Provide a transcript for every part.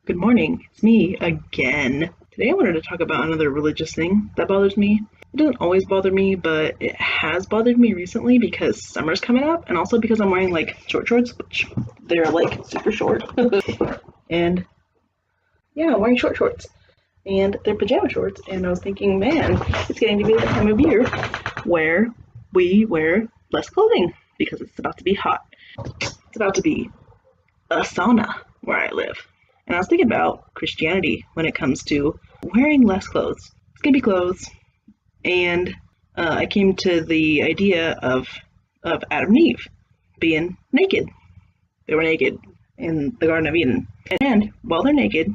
Good morning, it's me again. Today I wanted to talk about another religious thing that bothers me. It doesn't always bother me, but it has bothered me recently because summer's coming up and also because I'm wearing like short shorts, which they're like super short. And yeah, I'm wearing short shorts and they're pajama shorts. And I was thinking, man, it's getting to be the time of year where we wear less clothing because it's about to be hot. It's about to be a sauna where I live. And I was thinking about Christianity when it comes to wearing less clothes. It's gonna be clothes, and I came to the idea of Adam and Eve being naked. They were naked in the Garden of Eden, and while they're naked,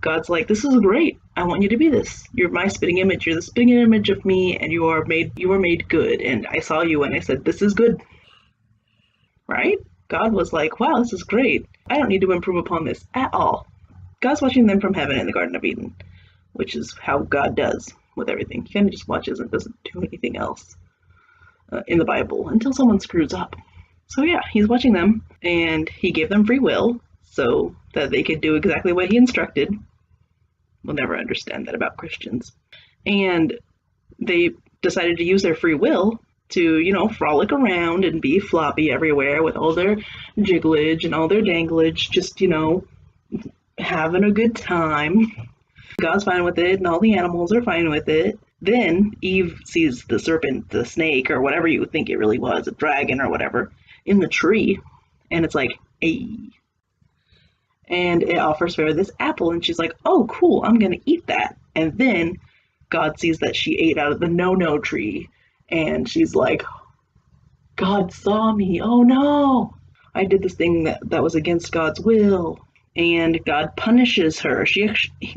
God's like, "This is great. I want you to be this. You're my spitting image. You're the spitting image of me, and you are made good. And I saw you, and I said, this is good." Right? God was like, "Wow, this is great. I don't need to improve upon this at all." God's watching them from heaven in the Garden of Eden, which is how God does with everything. He kind of just watches and doesn't do anything else in the Bible until someone screws up. So yeah, he's watching them, and he gave them free will so that they could do exactly what he instructed. We'll never understand that about Christians. And they decided to use their free will to, frolic around and be floppy everywhere with all their jigglage and all their danglage, just, having a good time. God's fine with it, and all the animals are fine with it. Then Eve sees the serpent, the snake, or whatever you think it really was, a dragon or whatever, in the tree, and it's like, hey. And it offers her this apple, and she's like, "Oh, cool, I'm gonna eat that." And then God sees that she ate out of the no-no tree, and she's like, "God saw me, oh no, I did this thing that was against God's will." And God punishes her.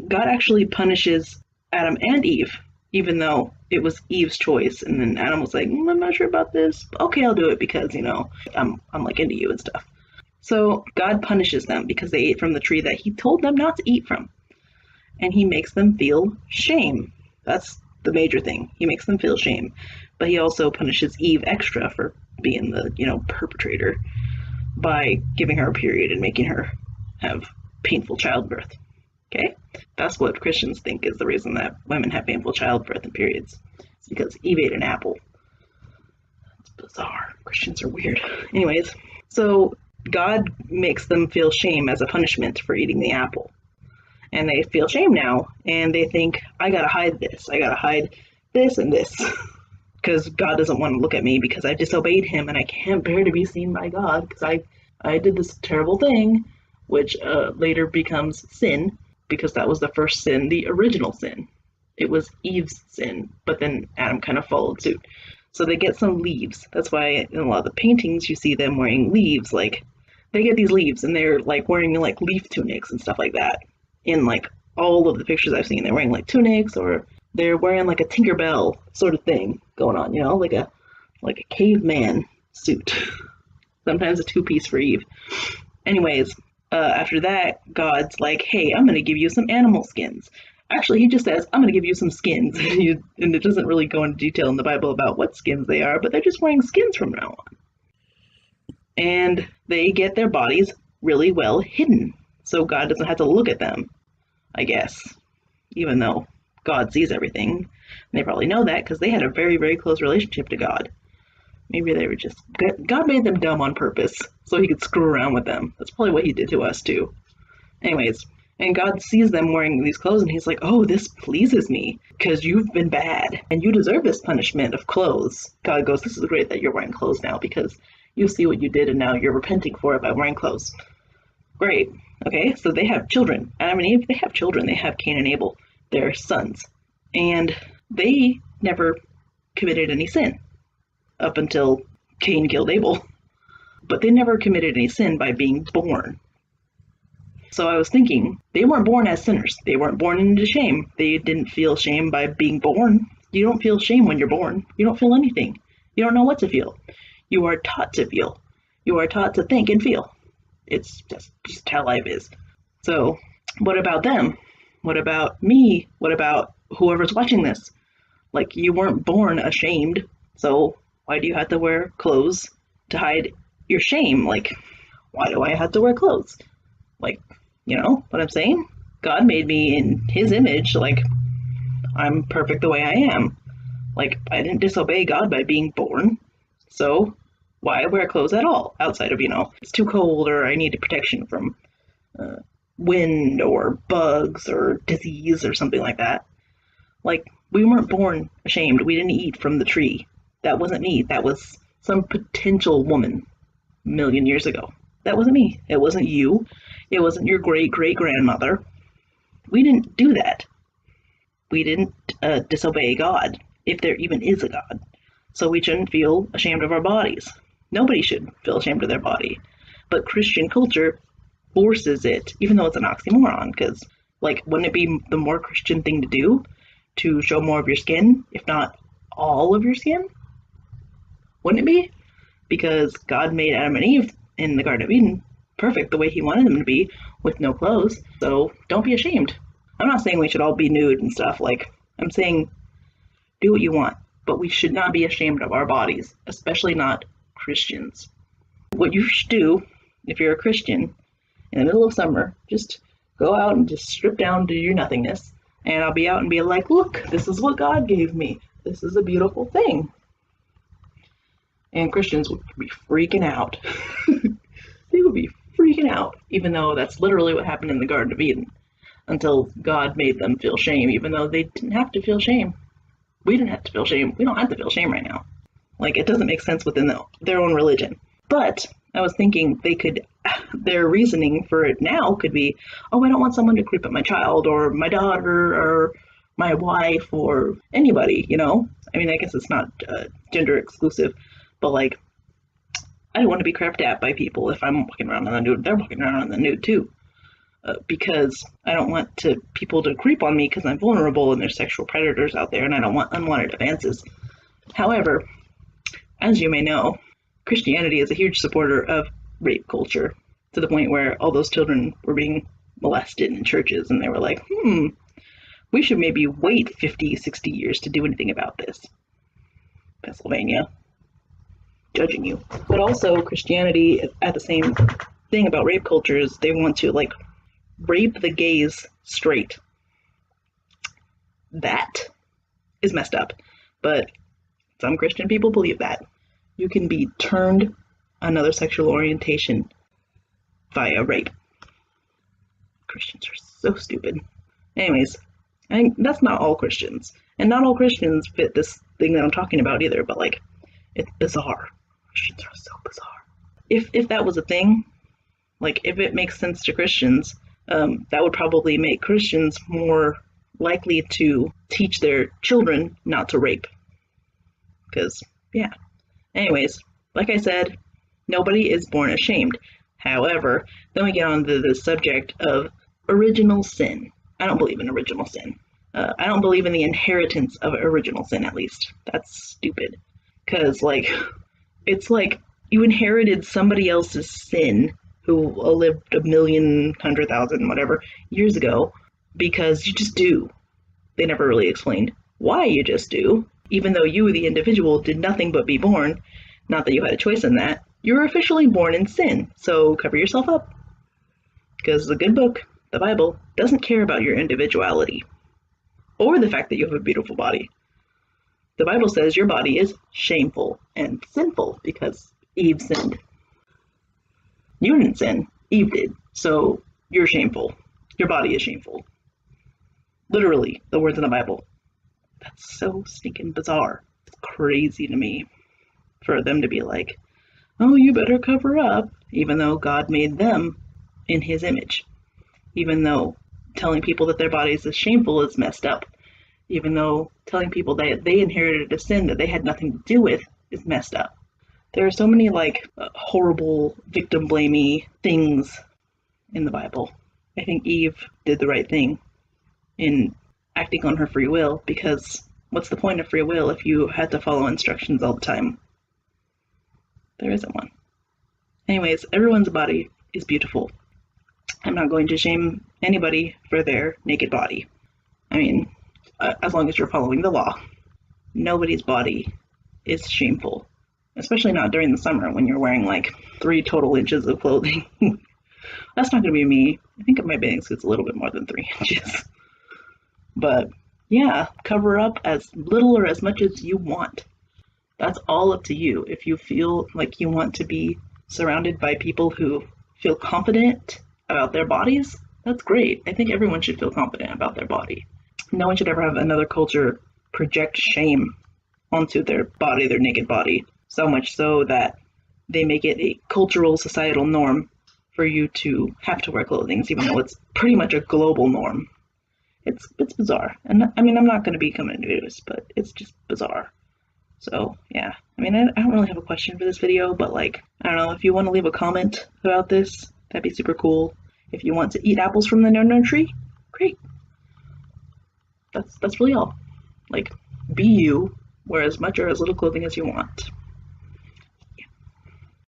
God actually punishes Adam and Eve, even though it was Eve's choice. And then Adam was like, "I'm not sure about this. Okay, I'll do it because, I'm like into you and stuff." So God punishes them because they ate from the tree that he told them not to eat from. And he makes them feel shame. That's the major thing. He makes them feel shame. But he also punishes Eve extra for being the, perpetrator by giving her a period and making her have painful childbirth. Okay? That's what Christians think is the reason that women have painful childbirth and periods. It's because Eve ate an apple. It's bizarre. Christians are weird. Anyways, so God makes them feel shame as a punishment for eating the apple. And they feel shame now, and they think, I gotta hide this. I gotta hide this and this. Because God doesn't want to look at me because I disobeyed him, and I can't bear to be seen by God because I did this terrible thing, which later becomes sin, because that was the first sin, the original sin. It was Eve's sin, but then Adam kind of followed suit. So they get some leaves. That's why in a lot of the paintings you see them wearing leaves. Like, they get these leaves, and they're like wearing like leaf tunics and stuff like that. In like all of the pictures I've seen, they're wearing like tunics, or they're wearing like a Tinkerbell sort of thing going on, like a caveman suit. Sometimes a two-piece for Eve. Anyways, after that, God's like, "Hey, I'm going to give you some animal skins." Actually, he just says, "I'm going to give you some skins." And it doesn't really go into detail in the Bible about what skins they are, but they're just wearing skins from now on. And they get their bodies really well hidden, so God doesn't have to look at them, I guess, even though God sees everything. And they probably know that because they had a very, very close relationship to God. Maybe they were just, God made them dumb on purpose so he could screw around with them. That's probably what he did to us too. Anyways, and God sees them wearing these clothes, and he's like, "Oh, this pleases me because you've been bad and you deserve this punishment of clothes." God goes, "This is great that you're wearing clothes now because you see what you did and now you're repenting for it by wearing clothes." Great. Okay, so they have children. Adam and Eve, they have children. They have Cain and Abel, their sons. And they never committed any sin up until Cain killed Abel. But they never committed any sin by being born. So I was thinking, they weren't born as sinners. They weren't born into shame. They didn't feel shame by being born. You don't feel shame when you're born. You don't feel anything. You don't know what to feel. You are taught to feel. You are taught to think and feel. It's just how life is. So what about them? What about me? What about whoever's watching this? Like, you weren't born ashamed, so why do you have to wear clothes to hide your shame? Like, why do I have to wear clothes? Like, You know what I'm saying? God made me in his image. Like, I'm perfect the way I am. Like, I didn't disobey God by being born. So why wear clothes at all outside of, it's too cold or I need protection from uh, wind or bugs or disease or something like that. Like, we weren't born ashamed. We didn't eat from the tree. That wasn't me. That was some potential woman a million years ago. That wasn't me. It wasn't you. It wasn't your great great grandmother. We didn't do that. We didn't disobey God, if there even is a God. So we shouldn't feel ashamed of our bodies. Nobody should feel ashamed of their body. But Christian culture forces it, even though it's an oxymoron, because, like, wouldn't it be the more Christian thing to do to show more of your skin, if not all of your skin? Wouldn't it be? Because God made Adam and Eve in the Garden of Eden perfect the way he wanted them to be, with no clothes. So don't be ashamed. I'm not saying we should all be nude and stuff. Like, I'm saying do what you want, but we should not be ashamed of our bodies, especially not Christians. What you should do, if you're a Christian, in the middle of summer, just go out and just strip down to your nothingness, and I'll be out and be like, look, this is what God gave me. This is a beautiful thing. And Christians would be freaking out. They would be freaking out, even though that's literally what happened in the Garden of Eden, until God made them feel shame, even though they didn't have to feel shame. We didn't have to feel shame. We don't have to feel shame right now. Like, it doesn't make sense within their own religion. But I was thinking their reasoning for it now could be, oh, I don't want someone to creep at my child or my daughter or my wife or anybody, I mean, I guess it's not gender exclusive, but like, I don't want to be crept at by people if I'm walking around in the nude. They're walking around in the nude too. Because I don't want people to creep on me because I'm vulnerable and there's sexual predators out there and I don't want unwanted advances. However, as you may know, Christianity is a huge supporter of rape culture, to the point where all those children were being molested in churches and they were like, we should maybe wait 50, 60 years to do anything about this. Pennsylvania, judging you. But also Christianity, at the same thing about rape culture, is they want to like rape the gays straight. That is messed up. But some Christian people believe that. You can be turned another sexual orientation via rape. Christians are so stupid. Anyways, that's not all Christians. And not all Christians fit this thing that I'm talking about either, but like, it's bizarre. Christians are so bizarre. If that was a thing, like if it makes sense to Christians, that would probably make Christians more likely to teach their children not to rape. Because, yeah. Anyways, like I said, nobody is born ashamed. However, then we get on to the subject of original sin. I don't believe in original sin. I don't believe in the inheritance of original sin, at least. That's stupid. Because, like, it's like you inherited somebody else's sin who lived 1,000,000, 100,000, whatever, years ago, because you just do. They never really explained why you just do, even though you, the individual, did nothing but be born. Not that you had a choice in that. You were officially born in sin, so cover yourself up. Because the good book, the Bible, doesn't care about your individuality, or the fact that you have a beautiful body. The Bible says your body is shameful and sinful because Eve sinned. You didn't sin, Eve did, so you're shameful. Your body is shameful. Literally, the words in the Bible. That's so stinking bizarre. It's crazy to me for them to be like, oh, you better cover up, even though God made them in his image. Even though telling people that their bodies is shameful is messed up. Even though telling people that they inherited a sin that they had nothing to do with is messed up. There are so many horrible victim blamey things in the Bible. I think Eve did the right thing in acting on her free will, because what's the point of free will if you had to follow instructions all the time? There isn't one. Anyways, everyone's body is beautiful. I'm not going to shame anybody for their naked body. I mean, as long as you're following the law. Nobody's body is shameful. Especially not during the summer when you're wearing 3 total inches of clothing. That's not going to be me. I think my bathing suit's a little bit more than 3 inches. But yeah, cover up as little or as much as you want. That's all up to you. If you feel like you want to be surrounded by people who feel confident about their bodies, that's great. I think everyone should feel confident about their body. No one should ever have another culture project shame onto their body, their naked body, so much so that they make it a cultural, societal norm for you to have to wear clothing, even though it's pretty much a global norm. It's bizarre, and I mean, I'm not going to become a nudist, but it's just bizarre. So yeah, I mean, I don't really have a question for this video, but like, I don't know, if you want to leave a comment about this, that'd be super cool. If you want to eat apples from the no tree, great. That's really all. Like, be you, wear as much or as little clothing as you want.